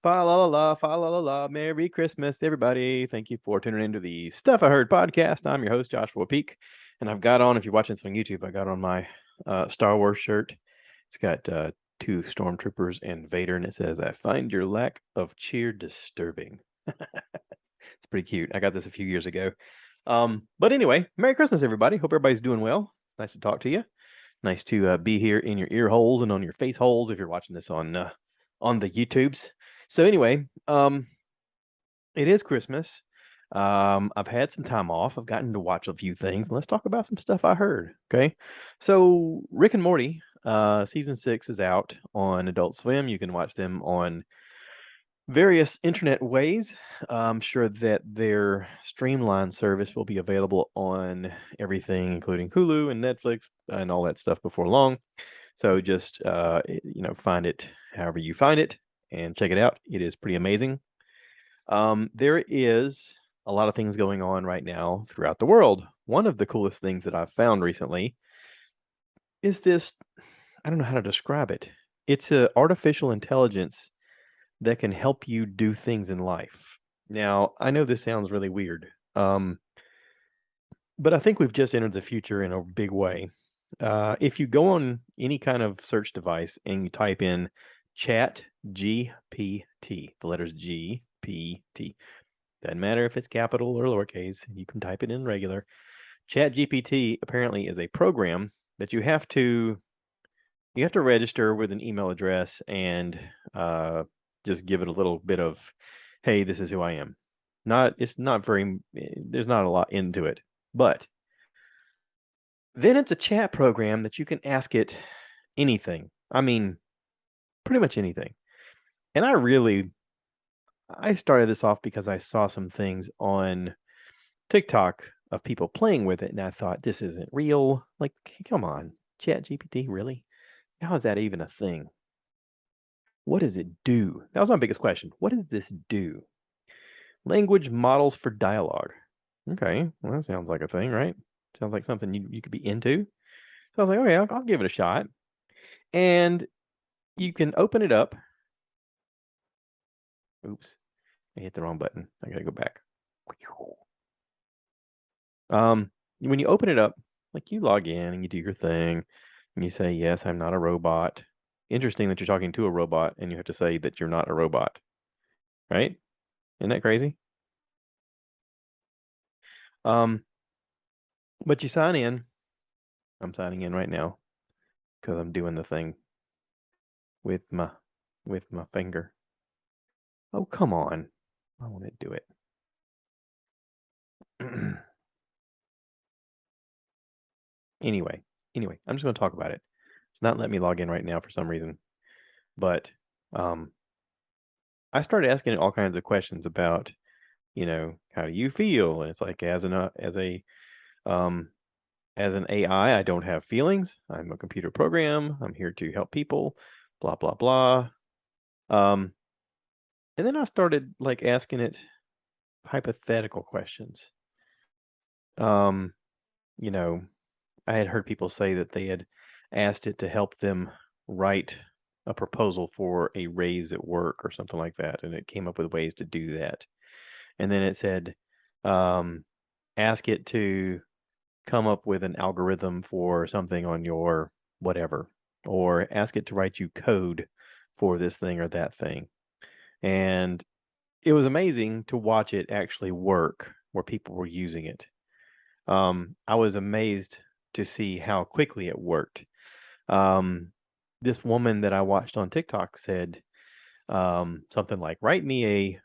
Fa la la la, fa la la la. Merry Christmas, everybody. Thank you for tuning into the Stuff I Heard podcast. I'm your host, Joshua Peak. And I've got on, if you're watching this on YouTube, I got on my Star Wars shirt. It's got two stormtroopers and Vader, and it says, I find your lack of cheer disturbing. It's pretty cute. I got this a few years ago. But anyway, Merry Christmas, everybody. Hope everybody's doing well. It's nice to talk to you. Nice to be here in your ear holes and on your face holes if you're watching this on the YouTubes. So anyway, it is Christmas. I've had some time off. I've gotten to watch a few things. Let's talk about some stuff I heard. Okay. So Rick and Morty, season 6 is out on Adult Swim. You can watch them on various internet ways. I'm sure that their streamlined service will be available on everything, including Hulu and Netflix and all that stuff before long. So just find it however you find it and check it out. It is pretty amazing. There is a lot of things going on right now throughout the world. One of the coolest things that I've found recently is this, I don't know how to describe it. It's an artificial intelligence that can help you do things in life. Now, I know this sounds really weird, but I think we've just entered the future in a big way. If you go on any kind of search device and you type in Chat GPT, the letters GPT, doesn't matter if it's capital or lowercase, you can type it in regular. Chat GPT apparently is a program that you have to register with an email address and just give it a little bit of, hey, this is who I am. There's not a lot into it, but then it's a chat program that you can ask it anything. I mean, pretty much anything. And I started this off because I saw some things on TikTok of people playing with it, and I thought, this isn't real. Like, come on, Chat GPT, really? How is that even a thing? What does it do? That was my biggest question. What does this do? Language models for dialogue. Okay, well, that sounds like a thing, right? Sounds like something you could be into. So I was like, okay, I'll give it a shot. And you can open it up. Oops, I hit the wrong button. I gotta go back. When you open it up, like you log in and you do your thing, and you say, yes, I'm not a robot. Interesting that you're talking to a robot and you have to say that you're not a robot, right? Isn't that crazy? But you sign in. I'm signing in right now because I'm doing the thing with my finger. Oh, come on. I want to do it. Anyway, I'm just going to talk about it. It's not letting me log in right now for some reason. But I started asking it all kinds of questions about, how do you feel? And it's like as an AI, I don't have feelings. I'm a computer program. I'm here to help people, blah blah blah. And then I started like asking it hypothetical questions. Um, you know, I had heard people say that they had asked it to help them write a proposal for a raise at work or something like that, and it came up with ways to do that. And then it said, ask it to come up with an algorithm for something on your whatever, or ask it to write you code for this thing or that thing. And it was amazing to watch it actually work where people were using it. I was amazed to see how quickly it worked. This woman that I watched on TikTok said something like, write me a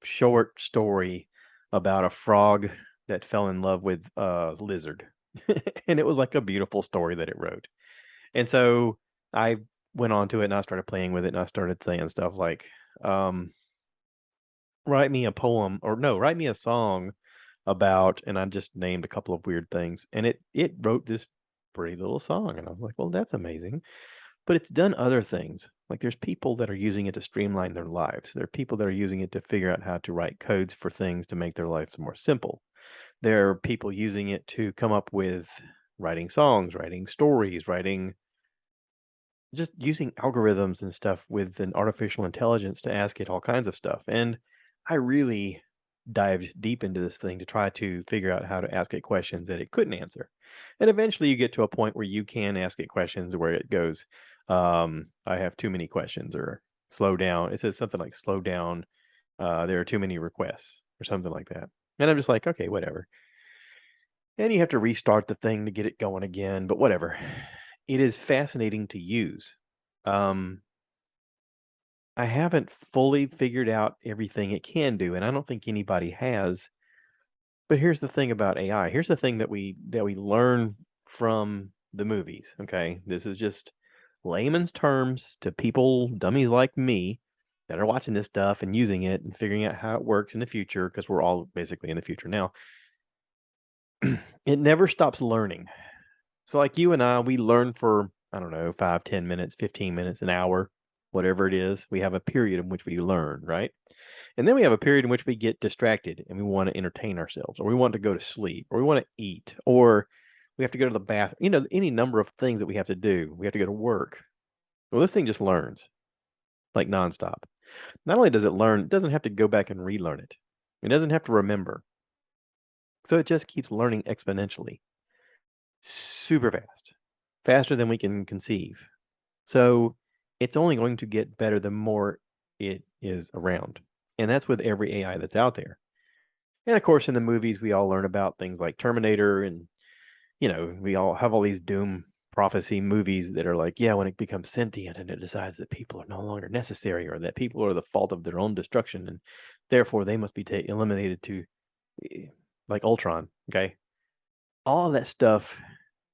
short story about a frog that fell in love with a lizard. And it was like a beautiful story that it wrote. And so I went on to it and I started playing with it and I started saying stuff like, write me a poem or no, write me a song about, and I just named a couple of weird things. And it wrote this pretty little song. And I was like, well, that's amazing. But it's done other things. Like there's people that are using it to streamline their lives. There are people that are using it to figure out how to write codes for things to make their lives more simple. There are people using it to come up with writing songs, writing stories, writing just using algorithms and stuff with an artificial intelligence to ask it all kinds of stuff. And I really dived deep into this thing to try to figure out how to ask it questions that it couldn't answer. And eventually you get to a point where you can ask it questions where it goes, I have too many questions, or slow down. It says something like slow down. There are too many requests or something like that. And I'm just like, okay, whatever. And you have to restart the thing to get it going again, but whatever. It is fascinating to use. Um, I haven't fully figured out everything it can do, and I don't think anybody has. But here's the thing about AI. Here's the thing that we learn from the movies. Okay, this is just layman's terms to people, dummies like me, that are watching this stuff and using it and figuring out how it works in the future, because we're all basically in the future now. It never stops learning. So like you and I, we learn for, I don't know, 5, 10 minutes, 15 minutes, an hour, whatever it is. We have a period in which we learn, right? And then we have a period in which we get distracted and we want to entertain ourselves, or we want to go to sleep, or we want to eat, or we have to go to the bath, any number of things that we have to do. We have to go to work. Well, this thing just learns like nonstop. Not only does it learn, it doesn't have to go back and relearn it. It doesn't have to remember. So it just keeps learning exponentially. Super fast. Faster than we can conceive. So it's only going to get better the more it is around. And that's with every AI that's out there. And of course, in the movies, we all learn about things like Terminator, and, we all have all these doom prophecy movies that are like, yeah, when it becomes sentient and it decides that people are no longer necessary, or that people are the fault of their own destruction, and therefore they must be eliminated to, eh, like Ultron. Okay. All of that stuff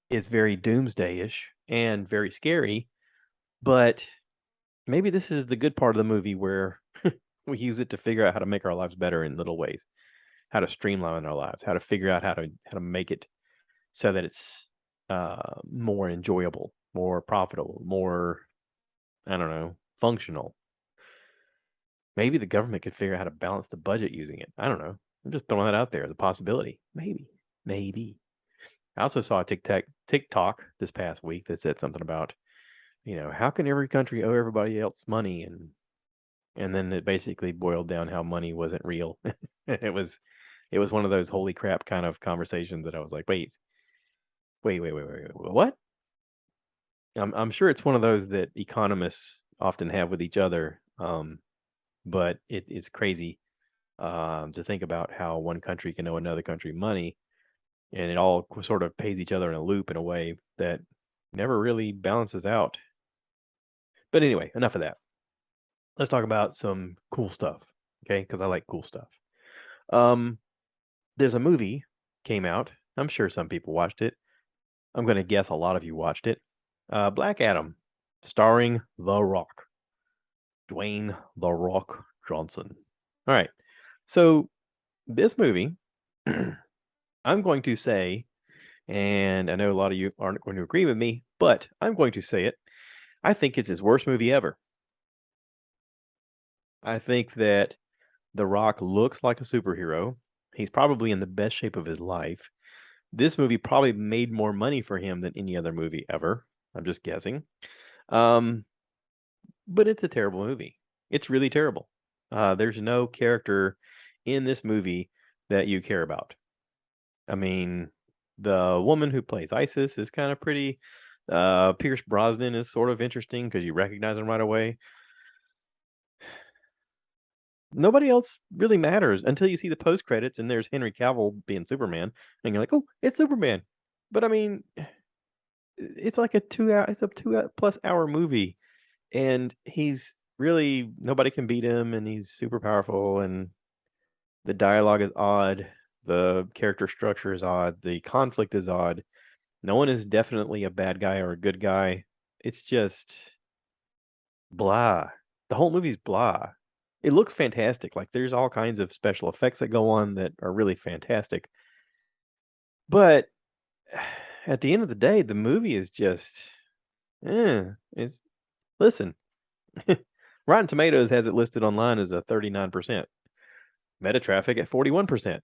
is very doomsday-ish and very scary, but maybe this is the good part of the movie where we use it to figure out how to make our lives better in little ways, how to streamline our lives, how to figure out how to make it so that it's more enjoyable, more profitable, more, I don't know, functional. Maybe the government could figure out how to balance the budget using it. I don't know. I'm just throwing that out there as a possibility. Maybe. I also saw a TikTok this past week that said something about, how can every country owe everybody else money, and then it basically boiled down how money wasn't real. It was one of those holy crap kind of conversations that I was like, wait, what? I'm sure it's one of those that economists often have with each other, but it's crazy to think about how one country can owe another country money, and it all sort of pays each other in a loop in a way that never really balances out. But anyway, enough of that. Let's talk about some cool stuff, okay? Because I like cool stuff. Um, there's a movie came out. I'm sure some people watched it. I'm going to guess a lot of you watched it. Black Adam, starring The Rock, Dwayne The Rock Johnson. All right. So this movie, I'm going to say, and I know a lot of you aren't going to agree with me, but I'm going to say it. I think it's his worst movie ever. I think that The Rock looks like a superhero. He's probably in the best shape of his life. This movie probably made more money for him than any other movie ever. I'm just guessing. Um, but it's a terrible movie. It's really terrible. There's no character in this movie that you care about. I mean, the woman who plays Isis is kind of pretty. Pierce Brosnan is sort of interesting because you recognize him right away. Nobody else really matters until you see the post credits and there's Henry Cavill being Superman, and you're like, oh, it's Superman. But I mean, it's like it's a 2 plus hour movie, and he's really, nobody can beat him, and he's super powerful, and the dialogue is odd, the character structure is odd, the conflict is odd. No one is definitely a bad guy or a good guy. It's just blah. The whole movie's blah. It looks fantastic. Like, there's all kinds of special effects that go on that are really fantastic. But at the end of the day, the movie is just, it's, listen, Rotten Tomatoes has it listed online as a 39%. Metatraffic at 41%.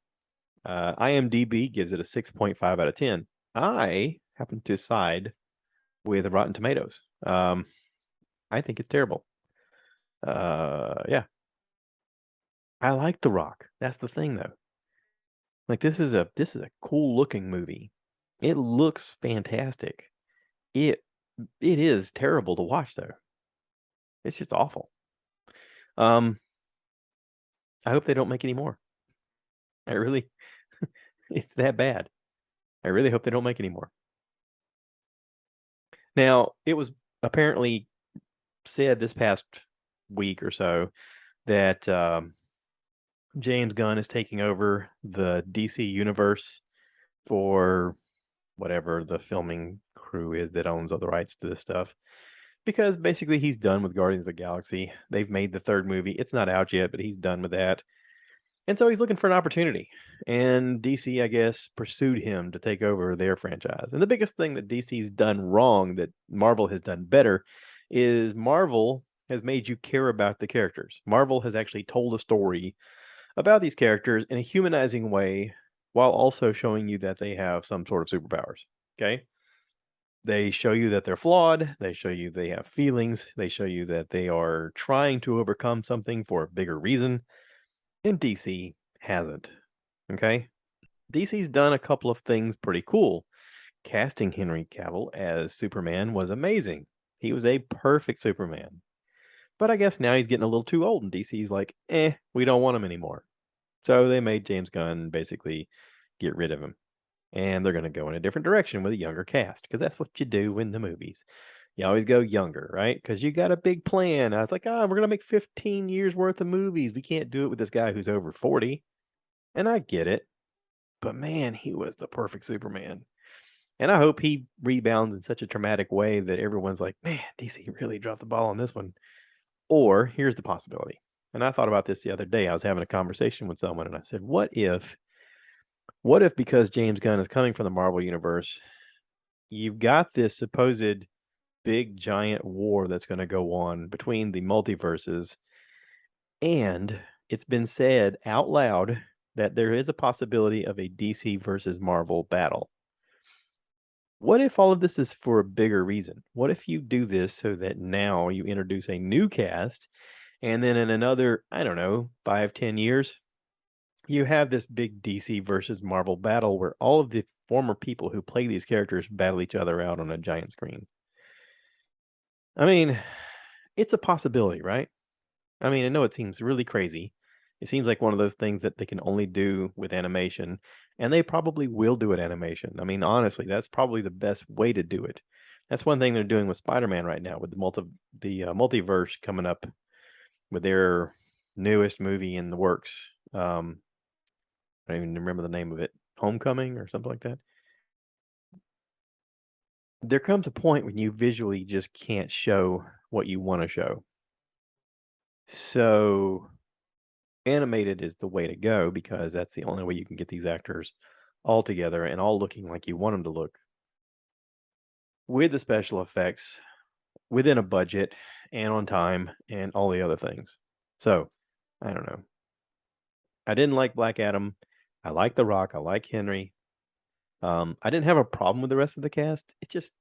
IMDb gives it a 6.5 out of 10. I happen to side with Rotten Tomatoes. I think it's terrible. Yeah. I like The Rock. That's the thing though. Like this is a cool looking movie. It looks fantastic. It it is terrible to watch though. It's just awful. Um, I hope they don't make any more. I really, it's that bad. I really hope they don't make any more. Now, it was apparently said this past week or so that James Gunn is taking over the DC universe for whatever the filming crew is that owns all the rights to this stuff. Because basically he's done with Guardians of the Galaxy. They've made the third movie. It's not out yet, but he's done with that. And so he's looking for an opportunity. And DC, I guess, pursued him to take over their franchise. And the biggest thing that DC's done wrong that Marvel has done better is Marvel has made you care about the characters. Marvel has actually told a story about these characters in a humanizing way while also showing you that they have some sort of superpowers. Okay. They show you that they're flawed. They show you they have feelings. They show you that they are trying to overcome something for a bigger reason. And DC hasn't. Okay. DC's done a couple of things pretty cool. Casting Henry Cavill as Superman was amazing. He was a perfect Superman. But I guess now he's getting a little too old, and DC's like, we don't want him anymore. So they made James Gunn basically get rid of him. And they're going to go in a different direction with a younger cast because that's what you do in the movies. You always go younger, right? Because you got a big plan. I was like, we're going to make 15 years worth of movies. We can't do it with this guy who's over 40. And I get it. But man, he was the perfect Superman. And I hope he rebounds in such a traumatic way that everyone's like, man, DC really dropped the ball on this one. Or here's the possibility. And I thought about this the other day. I was having a conversation with someone and I said, what if because James Gunn is coming from the Marvel universe, you've got this supposed big giant war that's going to go on between the multiverses, and it's been said out loud that there is a possibility of a DC versus Marvel battle. What if all of this is for a bigger reason? What if you do this so that now you introduce a new cast, and then in another, I don't know, 5, 10 years, you have this big DC versus Marvel battle where all of the former people who play these characters battle each other out on a giant screen. I mean, it's a possibility, right? I mean, I know it seems really crazy. It seems like one of those things that they can only do with animation, and they probably will do it animation. I mean, honestly, that's probably the best way to do it. That's one thing they're doing with Spider-Man right now, with the multiverse coming up with their newest movie in the works. I don't even remember the name of it, Homecoming or something like that. There comes a point when you visually just can't show what you want to show. So animated is the way to go because that's the only way you can get these actors all together and all looking like you want them to look with the special effects within a budget and on time and all the other things. So, I don't know. I didn't like Black Adam. I like The Rock. I like Henry. I didn't have a problem with the rest of the cast. It just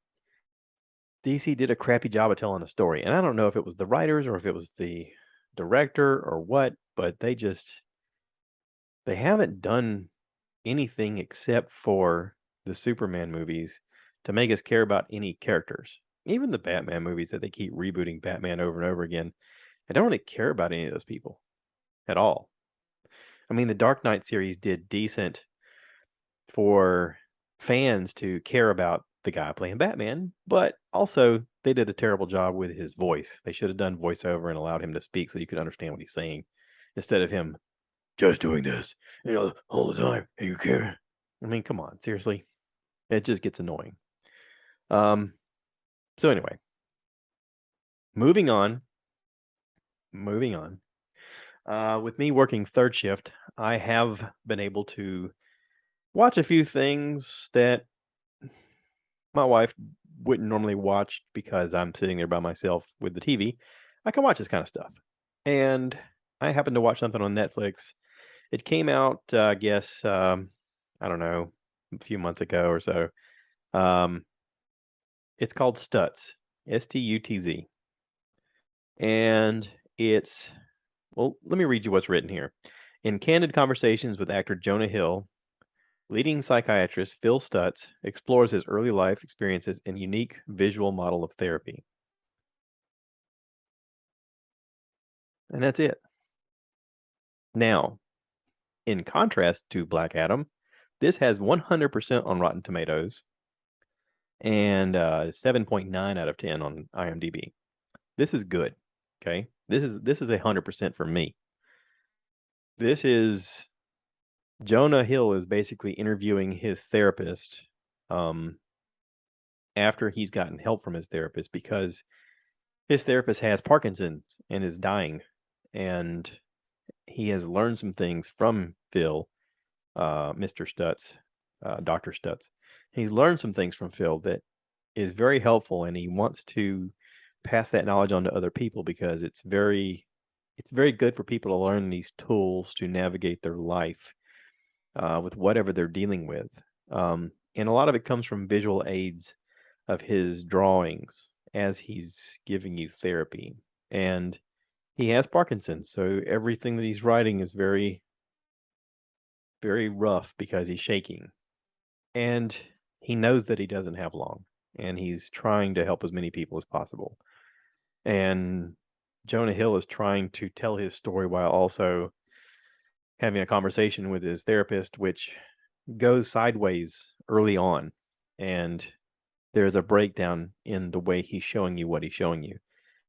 DC did a crappy job of telling a story. And I don't know if it was the writers or if it was the director or what, but they haven't done anything except for the Superman movies to make us care about any characters. Even the Batman movies that they keep rebooting Batman over and over again. I don't really care about any of those people at all. I mean, the Dark Knight series did decent for fans to care about the guy playing Batman, but also they did a terrible job with his voice. They should have done voiceover and allowed him to speak so you could understand what he's saying instead of him just doing this, all the time. And you care? I mean, come on, seriously. It just gets annoying. Um, so anyway, moving on. Moving on. With me working third shift, I have been able to watch a few things that my wife wouldn't normally watch because I'm sitting there by myself with the TV. I can watch this kind of stuff. And I happened to watch something on Netflix. It came out, I guess, I don't know, a few months ago or so. Um, it's called Stutz, Stutz. And it's, well, let me read you what's written here. In candid conversations with actor Jonah Hill, leading psychiatrist Phil Stutz explores his early life experiences and unique visual model of therapy. And that's it. Now, in contrast to Black Adam, this has 100% on Rotten Tomatoes and 7.9 out of 10 on IMDb. This is good. Okay. This is 100% for me. This is Jonah Hill is basically interviewing his therapist um, after he's gotten help from his therapist because his therapist has Parkinson's and is dying. And he has learned some things from Phil, Mr. Stutz, Dr. Stutz. He's learned some things from Phil that is very helpful, and he wants to pass that knowledge on to other people because it's very good for people to learn these tools to navigate their life with whatever they're dealing with. And a lot of it comes from visual aids of his drawings as he's giving you therapy. And he has Parkinson's, so everything that he's writing is very, very rough because he's shaking. And he knows that he doesn't have long, and he's trying to help as many people as possible. And Jonah Hill is trying to tell his story while also having a conversation with his therapist, which goes sideways early on. And there's a breakdown in the way he's showing you what he's showing you.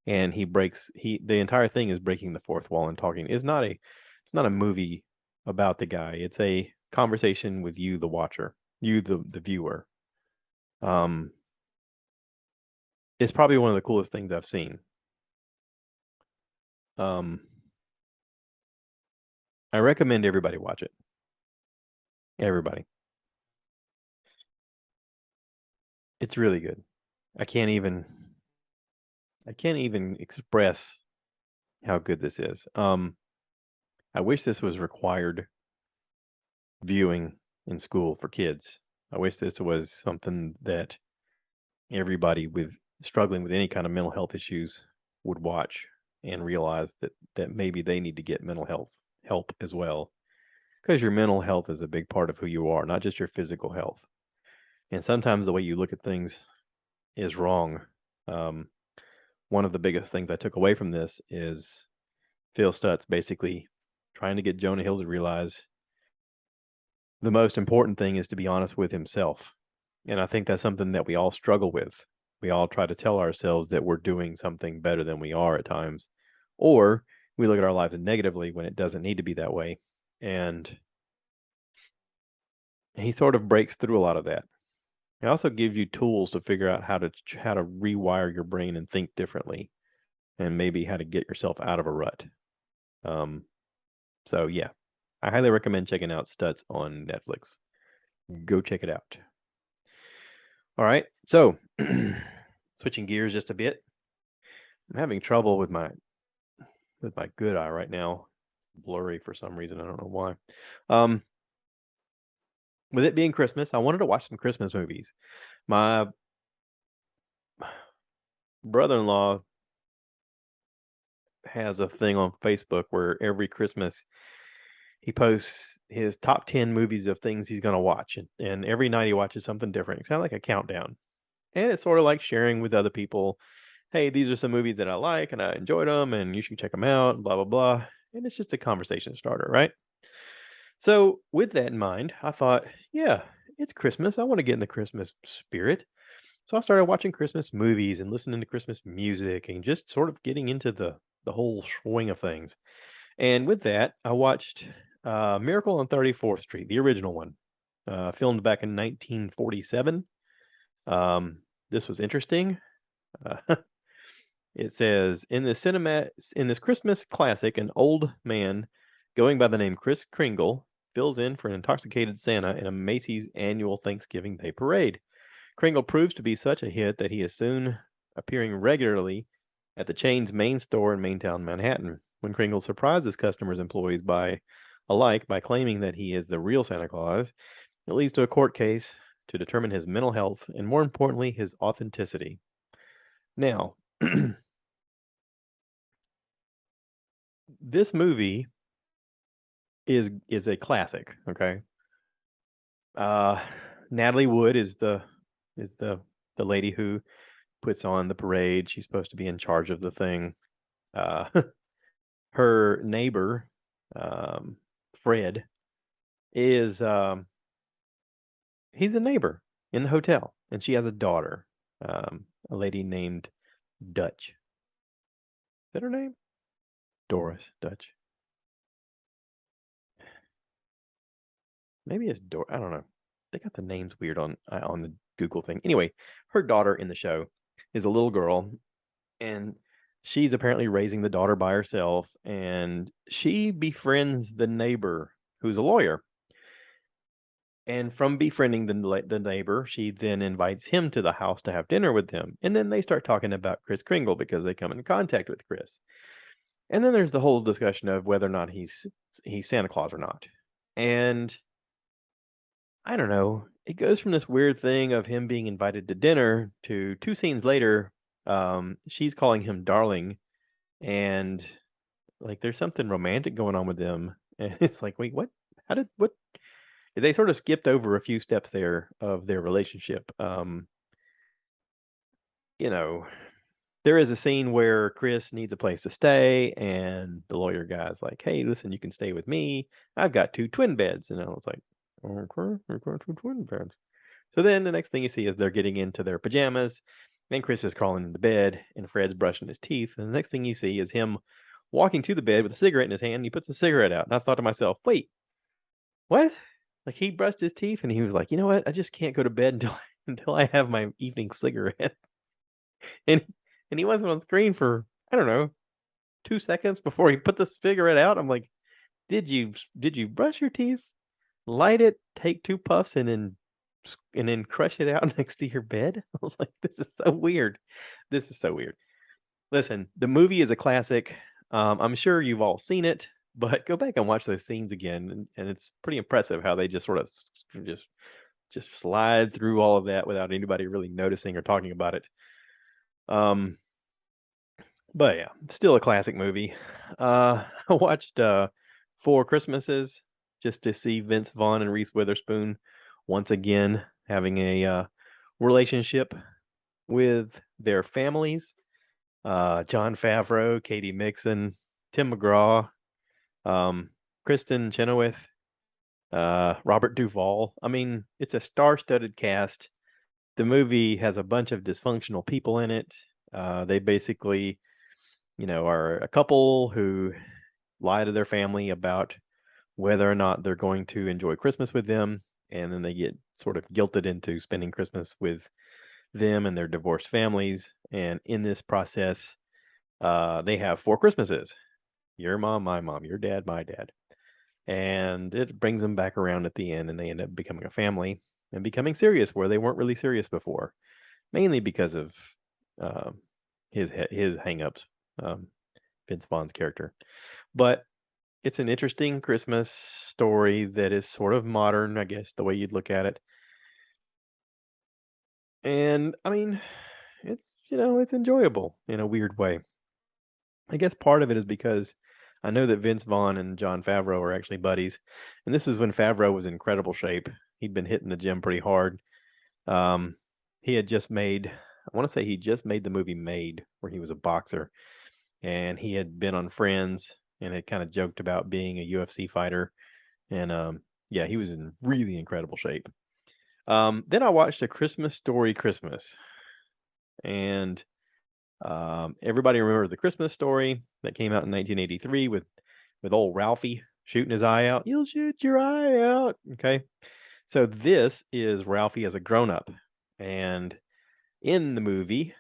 And the entire thing is breaking the fourth wall and talking. It's not a movie about the guy. It's a conversation with you, the watcher, you, the viewer. Um, it's probably one of the coolest things I've seen. Um, I recommend everybody watch it. Everybody. It's really good. I can't even I can't even express how good this is. I wish this was required viewing in school for kids. I wish this was something that everybody with struggling with any kind of mental health issues would watch and realize that maybe they need to get mental health help as well. Because your mental health is a big part of who you are, not just your physical health. And sometimes the way you look at things is wrong. Um, One of the biggest things I took away from this is Phil Stutz basically trying to get Jonah Hill to realize the most important thing is to be honest with himself. And I think that's something that we all struggle with. We all try to tell ourselves that we're doing something better than we are at times, or we look at our lives negatively when it doesn't need to be that way. And he sort of breaks through a lot of that. It also gives you tools to figure out how to rewire your brain and think differently, and maybe how to get yourself out of a rut. Um, so yeah, I highly recommend checking out Stutz on Netflix. Go check it out. All right, so switching gears just a bit. I'm having trouble with my good eye right now. It's blurry for some reason. I don't know why. Um, with it being Christmas, I wanted to watch some Christmas movies. My brother-in-law has a thing on Facebook where every Christmas he posts his top 10 movies of things he's going to watch. And every night he watches something different. It's kind of like a countdown. And it's sort of like sharing with other people, hey, these are some movies that I like and I enjoyed them and you should check them out, blah, blah, blah. And it's just a conversation starter, right? So, with that in mind, I thought, yeah, it's Christmas. I want to get in the Christmas spirit. So I started watching Christmas movies and listening to Christmas music and just sort of getting into the whole swing of things. And with that, I watched Miracle on 34th Street, the original one, filmed back in 1947. Um, this was interesting. Uh, it says in this Christmas classic, an old man going by the name Kris Kringle fills in for an intoxicated Santa in a Macy's annual Thanksgiving Day parade. Kringle proves to be such a hit that he is soon appearing regularly at the chain's main store in Maintown Manhattan. When Kringle surprises customers employees alike by claiming that he is the real Santa Claus, it leads to a court case to determine his mental health and, more importantly, his authenticity. Now, this movie is a classic. Okay. Uh, Natalie Wood is the lady who puts on the parade. She's supposed to be in charge of the thing. Uh, her neighbor, um, Fred, is he's a neighbor in the hotel, and she has a daughter, a lady named Dutch. Is that her name? Doris Dutch. Maybe it's Dor. I don't know. They got the names weird on the Google thing. Anyway, her daughter in the show is a little girl, and she's apparently raising the daughter by herself, and she befriends the neighbor who's a lawyer. And from befriending the neighbor, she then invites him to the house to have dinner with them. And then they start talking about Kris Kringle because they come in contact with Chris. And then there's the whole discussion of whether or not he's Santa Claus or not. And I don't know. It goes from this weird thing of him being invited to dinner to two scenes later, she's calling him darling, and like there's something romantic going on with them. And it's like, wait, what? How did what? They sort of skipped over a few steps there of their relationship. You know, there is a scene where Chris needs a place to stay, and the lawyer guy's like, "Hey, listen, you can stay with me. I've got two twin beds." And I was like, "Okay, we've got two twin beds." So then the next thing you see is they're getting into their pajamas, and Chris is crawling into bed, and Fred's brushing his teeth. And the next thing you see is him walking to the bed with a cigarette in his hand. And he puts the cigarette out, and I thought to myself, "Wait, what?" Like he brushed his teeth, and he was like, "You know what? I just can't go to bed until until I have my evening cigarette." And he wasn't on screen for I don't know 2 seconds before he put the cigarette out. I'm like, did you brush your teeth, light it, take two puffs, and then crush it out next to your bed? I was like, this is so weird. This is so weird. Listen, the movie is a classic. I'm sure you've all seen it, but go back and watch those scenes again, and it's pretty impressive how they just sort of just slide through all of that without anybody really noticing or talking about it. Um, but yeah, still a classic movie. I watched Four Christmases just to see Vince Vaughn and Reese Witherspoon once again having a relationship with their families. John Favreau, Katie Mixon, Tim McGraw, um, Kristen Chenoweth, Robert Duvall. I mean, it's a star-studded cast. The movie has a bunch of dysfunctional people in it. They basically, are a couple who lie to their family about whether or not they're going to enjoy Christmas with them, and then they get sort of guilted into spending Christmas with them and their divorced families. And in this process, they have four Christmases: your mom, my mom, your dad, my dad, and it brings them back around at the end, and they end up becoming a family and becoming serious where they weren't really serious before, mainly because of uh, his hangups, um, Vince Vaughn's character. But it's an interesting Christmas story that is sort of modern, I guess, the way you'd look at it. And I mean, it's enjoyable in a weird way. I guess part of it is because I know that Vince Vaughn and John Favreau are actually buddies, and this is when Favreau was in incredible shape. He'd been hitting the gym pretty hard. Um, he had just made, I want to say he just made the movie Made, where he was a boxer, and he had been on Friends and had kind of joked about being a UFC fighter. And yeah, he was in really incredible shape. Then I watched A Christmas Story Christmas, and everybody remembers the Christmas Story that came out in 1983 with old Ralphie shooting his eye out. You'll shoot your eye out. Okay, so this is Ralphie as a grown up, and in the movie,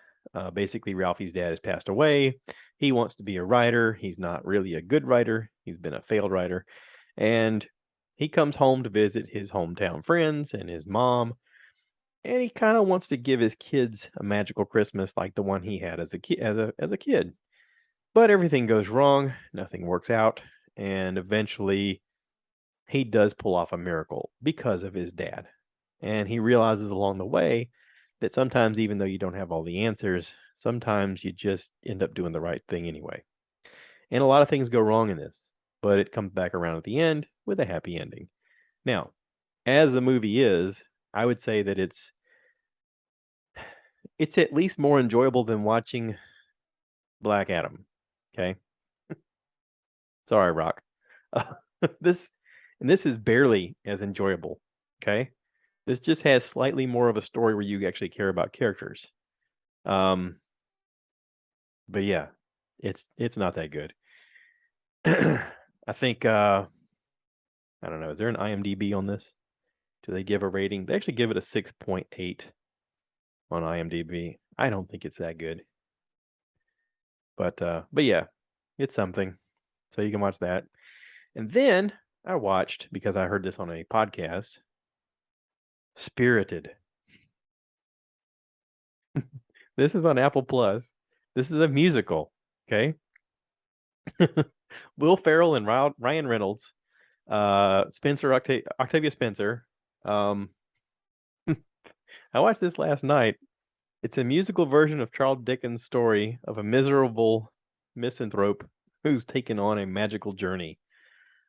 basically Ralphie's dad has passed away. He wants to be a writer. He's not really a good writer. He's been a failed writer, and he comes home to visit his hometown friends and his mom, and he kind of wants to give his kids a magical Christmas like the one he had as a kid. But everything goes wrong, nothing works out, and eventually he does pull off a miracle because of his dad. And he realizes along the way that sometimes even though you don't have all the answers, sometimes you just end up doing the right thing anyway. And a lot of things go wrong in this, but it comes back around at the end with a happy ending. Now, as the movie is, I would say that it's at least more enjoyable than watching Black Adam. Okay. Sorry, Rock. Uh, this this is barely as enjoyable. Okay. This just has slightly more of a story where you actually care about characters. Um, but yeah, it's not that good. I think I don't know. Is there an IMDb on this? Do they give a rating? They actually give it a 6.8 on IMDb. I don't think it's that good. But yeah, it's something. So you can watch that. And then I watched, because I heard this on a podcast, Spirited. This is on Apple Plus. This is a musical. Okay. Will Ferrell and Ryan Reynolds, Octavia Spencer. Um, I watched this last night. It's a musical version of Charles Dickens' story of a miserable misanthrope who's taken on a magical journey.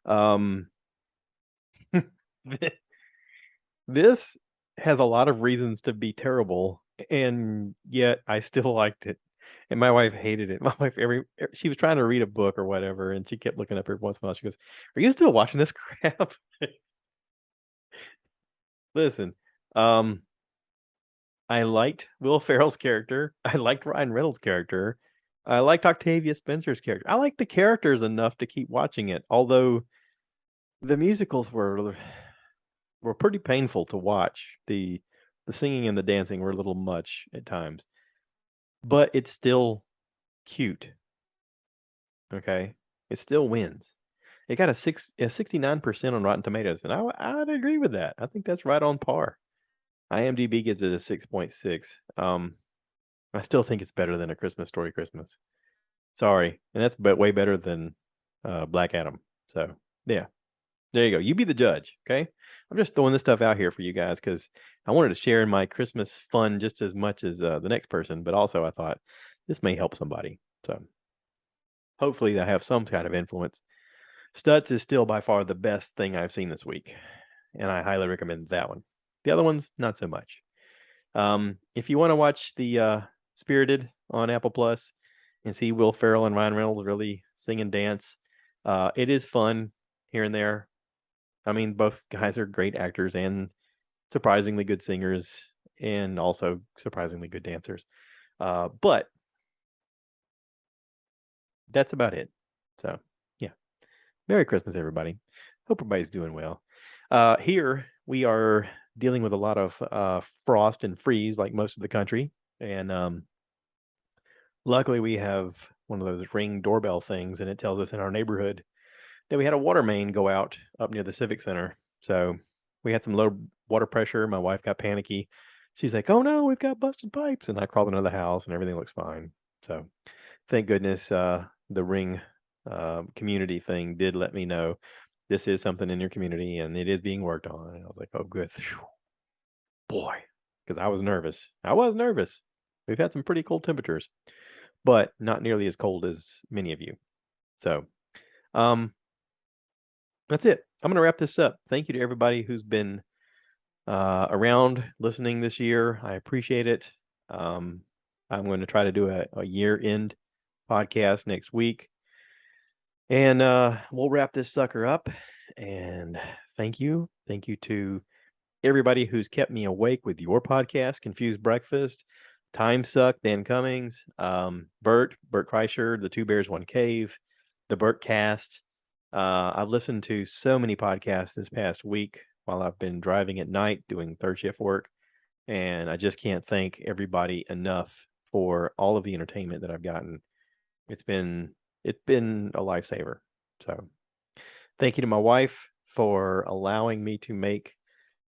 Um, this has a lot of reasons to be terrible, and yet I still liked it. And my wife hated it. My wife she was trying to read a book or whatever, and she kept looking up every once in a while. She goes, "Are you still watching this crap?" Listen, um, I liked Will Ferrell's character. I liked Ryan Reynolds' character. I liked Octavia Spencer's character. I liked the characters enough to keep watching it, although the musicals were pretty painful to watch. The singing and the dancing were a little much at times, but it's still cute. Okay, it still wins. It got a 69% on Rotten Tomatoes, and I'd agree with that. I think that's right on par. IMDb gives it a 6.6. I still think it's better than A Christmas Story Christmas. Sorry, and that's way better than Black Adam. So yeah, there you go. You be the judge, okay? I'm just throwing this stuff out here for you guys because I wanted to share in my Christmas fun just as much as the next person, but also I thought this may help somebody. So hopefully I have some kind of influence. Stutz is still by far the best thing I've seen this week, and I highly recommend that one. The other ones, not so much. If you want to watch the Spirited on Apple Plus and see Will Ferrell and Ryan Reynolds really sing and dance, it is fun here and there. I mean, both guys are great actors and surprisingly good singers, and also surprisingly good dancers. But that's about it. So yeah, Merry Christmas, everybody. Hope everybody's doing well. Here we are dealing with a lot of frost and freeze, like most of the country, and luckily we have one of those Ring doorbell things, and it tells us in our neighborhood that we had a water main go out up near the Civic Center. So we had some low water pressure. My wife got panicky. She's like, "Oh no, we've got busted pipes!" And I crawled into the house, and everything looks fine. So thank goodness the Ring community thing did let me know this is something in your community and it is being worked on. And I was like, "Oh, good, phew, boy," because I was nervous. I was nervous. We've had some pretty cold temperatures, but not nearly as cold as many of you. So, um, that's it. I'm going to wrap this up. Thank you to everybody who's been around listening this year. I appreciate it. Um, I'm going to try to do a year end podcast next week. And we'll wrap this sucker up. And thank you. Thank you to everybody who's kept me awake with your podcast, Confused Breakfast, Time Suck, Dan Cummings, Bert Kreischer, The Two Bears, One Cave, The Bert Cast. I've listened to so many podcasts this past week while I've been driving at night doing third shift work. And I just can't thank everybody enough for all of the entertainment that I've gotten. It's been a lifesaver. So thank you to my wife for allowing me to make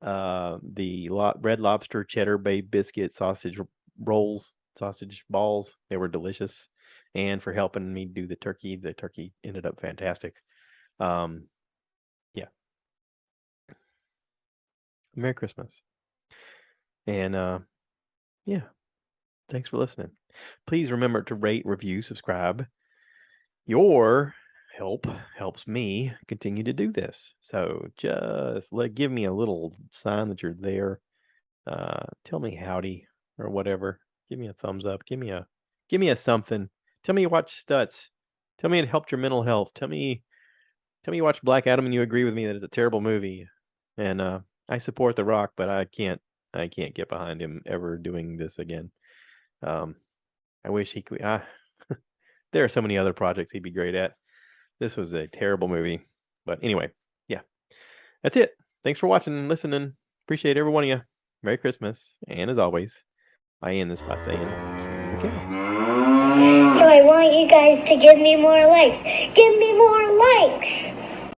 the Red Lobster cheddar bay biscuit sausage rolls, sausage balls. They were delicious, and for helping me do the turkey. The turkey ended up fantastic. Yeah. Merry Christmas. And yeah, thanks for listening. Please remember to rate, review, subscribe. your help helps me continue to do this. So just give me a little sign that you're there. Tell me howdy or whatever. Give me a thumbs up. Give me a something. Tell me you watch Stutz. Tell me it helped your mental health. Tell me you watched Black Adam and you agree with me that it's a terrible movie. And I support The Rock, but I can't get behind him ever doing this again. I wish he could. There are so many other projects he'd be great at. This was a terrible movie. But anyway, yeah. That's it. Thanks for watching and listening. Appreciate every one of you. Merry Christmas. And as always, I end this by saying, okay. So I want you guys to give me more likes. Give me more likes!